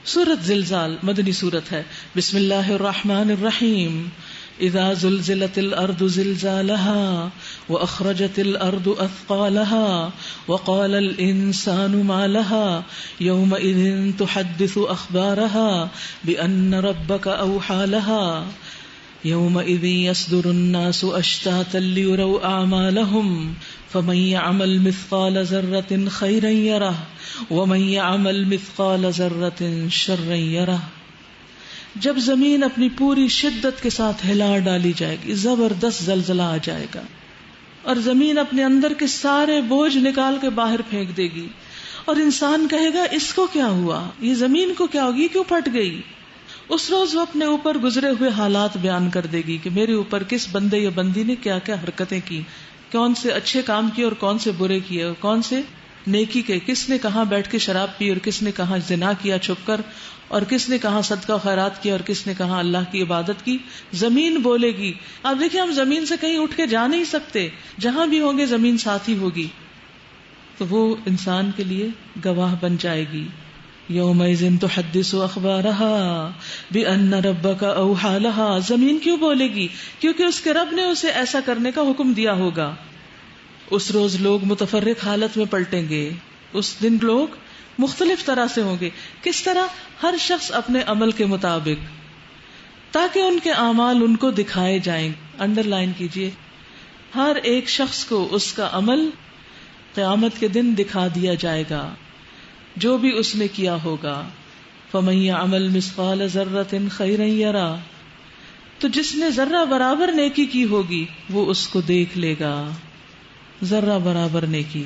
سورۃ زلزال مدنی سورت ہے. بسم اللہ الرحمن الرحیم. اذا زلزلت الارض زلزالها واخرجت الارض اثقالها وقال الانسان ما لها يومئذ تحدث اخبارها بان ربك اوحى لها يومئذ يصدر الناس اشتاتا ليروا اعمالهم فمن يعمل مثقال ذرة خيرا يره ومن يعمل مثقال ذرة شرا يره. جب زمین اپنی پوری شدت کے ساتھ ہلا ڈالی جائے گی، زبردست زلزلہ آ جائے گا اور زمین اپنے اندر کے سارے بوجھ نکال کے باہر پھینک دے گی، اور انسان کہے گا اس کو کیا ہوا، یہ زمین کو کیا ہوگی، کیوں پھٹ گئی. اس روز وہ اپنے اوپر گزرے ہوئے حالات بیان کر دے گی کہ میرے اوپر کس بندے یا بندی نے کیا کیا حرکتیں کی، کون سے اچھے کام کیے اور کون سے برے کیے، اور کون سے نیکی کے، کس نے کہاں بیٹھ کے شراب پی اور کس نے کہاں زنا کیا چھپ کر، اور کس نے کہاں صدقہ خیرات کیا اور کس نے کہاں اللہ کی عبادت کی. زمین بولے گی. آپ دیکھیں ہم زمین سے کہیں اٹھ کے جا نہیں سکتے، جہاں بھی ہوں گے زمین ساتھ ہی ہوگی، تو وہ انسان کے لیے گواہ بن جائے گی. یومئذ تحدث اخبارها بان ربک اوحی لها. زمین کیوں بولے گی؟ کیونکہ اس کے رب نے اسے ایسا کرنے کا حکم دیا ہوگا. اس روز لوگ متفرق حالت میں پلٹیں گے. اس دن لوگ مختلف طرح سے ہوں گے. کس طرح؟ ہر شخص اپنے عمل کے مطابق، تاکہ ان کے اعمال ان کو دکھائے جائیں. انڈر لائن کیجئے، ہر ایک شخص کو اس کا عمل قیامت کے دن دکھا دیا جائے گا، جو بھی اس نے کیا ہوگا. فَمَن يَعْمَلْ مِثْقَالَ ذَرَّةٍ خَيْرًا يَرَهُ. تو جس نے ذرہ برابر نیکی کی ہوگی وہ اس کو دیکھ لے گا. ذرہ برابر نیکی.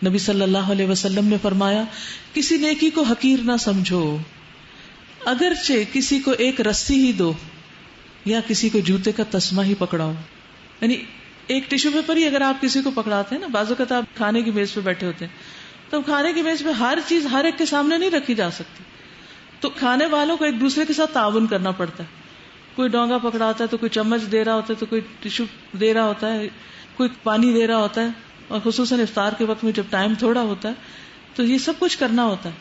نبی صلی اللہ علیہ وسلم نے فرمایا کسی نیکی کو حقیر نہ سمجھو، اگرچہ کسی کو ایک رسی ہی دو یا کسی کو جوتے کا تسمہ ہی پکڑاؤ. یعنی ایک ٹیشو پیپر ہی اگر آپ کسی کو پکڑاتے ہیں نا، بعض اوقات آپ کھانے کی میز پہ بیٹھے ہوتے ہیں تو کھانے کی میز پہ ہر چیز ہر ایک کے سامنے نہیں رکھی جا سکتی، تو کھانے والوں کو ایک دوسرے کے ساتھ تعاون کرنا پڑتا ہے. کوئی ڈونگا پکڑاتا ہے تو کوئی چمچ دے رہا ہوتا ہے، تو کوئی ٹیشو دے رہا ہوتا ہے، کوئی پانی دے رہا ہوتا ہے، اور خصوصاً افطار کے وقت میں جب ٹائم تھوڑا ہوتا ہے تو یہ سب کچھ کرنا ہوتا ہے.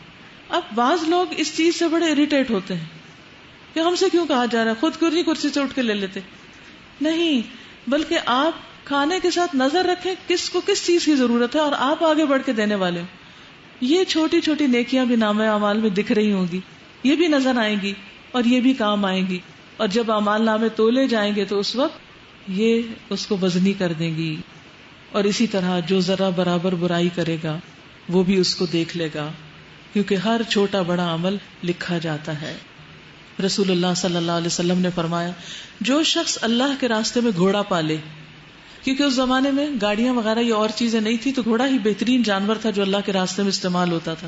اب بعض لوگ اس چیز سے بڑے اریٹیٹ ہوتے ہیں کہ ہم سے کیوں کہا جا رہا ہے، خود کیوں نہیں کرسی سے اٹھ کے لے لیتے. نہیں، بلکہ آپ کھانے کے ساتھ نظر رکھیں کس کو کس چیز کی ضرورت ہے اور آپ آگے بڑھ کے دینے والے ہو. یہ چھوٹی چھوٹی نیکیاں بھی نامہ اعمال میں دکھ رہی ہوں گی، یہ بھی نظر آئیں گی اور یہ بھی کام آئیں گی، اور جب اعمال نامے تولے جائیں گے تو اس وقت یہ اس کو وزنی کر دیں گی. اور اسی طرح جو ذرا برابر برائی کرے گا وہ بھی اس کو دیکھ لے گا، کیونکہ ہر چھوٹا بڑا عمل لکھا جاتا ہے. رسول اللہ صلی اللہ علیہ وسلم نے فرمایا جو شخص اللہ کے راستے میں گھوڑا پالے، کیونکہ اس زمانے میں گاڑیاں وغیرہ یہ اور چیزیں نہیں تھی، تو گھوڑا ہی بہترین جانور تھا جو اللہ کے راستے میں استعمال ہوتا تھا.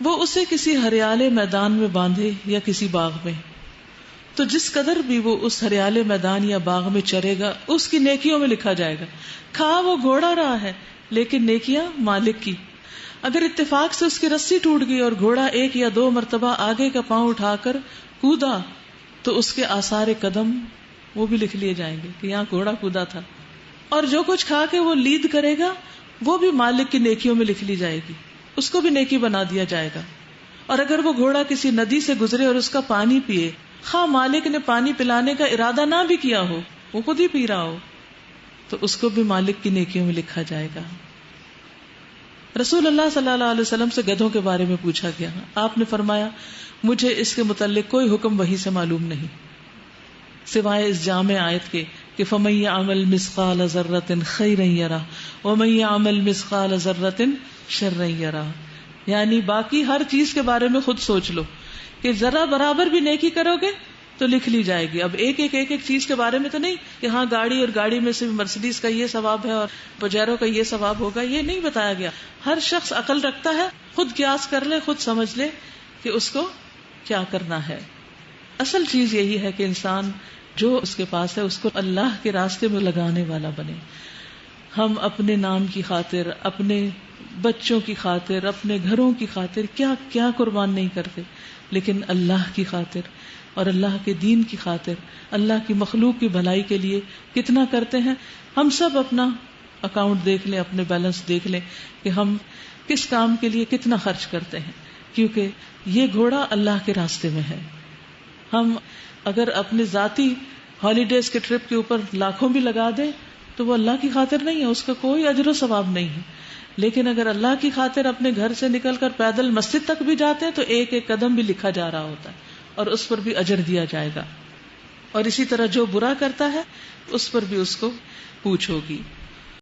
وہ اسے کسی ہریالے میدان میں باندھے یا کسی باغ میں، تو جس قدر بھی وہ اس ہریالے میدان یا باغ میں چرے گا اس کی نیکیوں میں لکھا جائے گا. کھا وہ گھوڑا رہا ہے لیکن نیکیاں مالک کی. اگر اتفاق سے اس کی رسی ٹوٹ گئی اور گھوڑا 1 یا 2 مرتبہ آگے کا پاؤں اٹھا کر کودا تو اس کے آثار قدم وہ بھی لکھ لیے جائیں گے کہ یہاں گھوڑا کودا تھا. اور جو کچھ کھا کے وہ لید کرے گا وہ بھی مالک کی نیکیوں میں لکھ لی جائے گی، اس کو بھی نیکی بنا دیا جائے گا. اور اگر وہ گھوڑا کسی ندی سے گزرے اور اس کا پانی پیے، خواہ مالک نے پانی پلانے کا ارادہ نہ بھی کیا ہو، وہ خود ہی پی رہا ہو، تو اس کو بھی مالک کی نیکیوں میں لکھا جائے گا. رسول اللہ صلی اللہ علیہ وسلم سے گدھوں کے بارے میں پوچھا گیا. آپ نے فرمایا مجھے اس کے متعلق کوئی حکم وحی سے معلوم نہیں سوائے اس جامع آیت کے کہ فَمَن يَعْمَلْ مِثْقَالَ ذَرَّةٍ خَيْرًا يَرَهُ وَمَن يَعْمَلْ مِثْقَالَ ذَرَّةٍ شَرًّا يَرَهُ. یعنی باقی ہر چیز کے بارے میں خود سوچ لو کہ ذرا برابر بھی نیکی کرو گے تو لکھ لی جائے گی. اب ایک چیز کے بارے میں تو نہیں کہ ہاں گاڑی اور گاڑی میں سے مرسیڈیز کا یہ ثواب ہے اور پجیرو کا یہ ثواب ہوگا، یہ نہیں بتایا گیا. ہر شخص عقل رکھتا ہے، خود قیاس کر لے، خود سمجھ لے کہ اس کو کیا کرنا ہے. اصل چیز یہی ہے کہ انسان جو اس کے پاس ہے اس کو اللہ کے راستے میں لگانے والا بنے. ہم اپنے نام کی خاطر، اپنے بچوں کی خاطر، اپنے گھروں کی خاطر کیا کیا قربان نہیں کرتے، لیکن اللہ کی خاطر اور اللہ کے دین کی خاطر، اللہ کی مخلوق کی بھلائی کے لیے کتنا کرتے ہیں. ہم سب اپنا اکاؤنٹ دیکھ لیں، اپنے بیلنس دیکھ لیں کہ ہم کس کام کے لیے کتنا خرچ کرتے ہیں. کیونکہ یہ گھوڑا اللہ کے راستے میں ہے. ہم اگر اپنے ذاتی ہالیڈیز کے ٹرپ کے اوپر لاکھوں بھی لگا دیں تو وہ اللہ کی خاطر نہیں ہے، اس کا کوئی اجر و ثواب نہیں ہے. لیکن اگر اللہ کی خاطر اپنے گھر سے نکل کر پیدل مسجد تک بھی جاتے ہیں تو ایک ایک قدم بھی لکھا جا رہا ہوتا ہے اور اس پر بھی اجر دیا جائے گا. اور اسی طرح جو برا کرتا ہے اس پر بھی اس کو پوچھ ہوگی.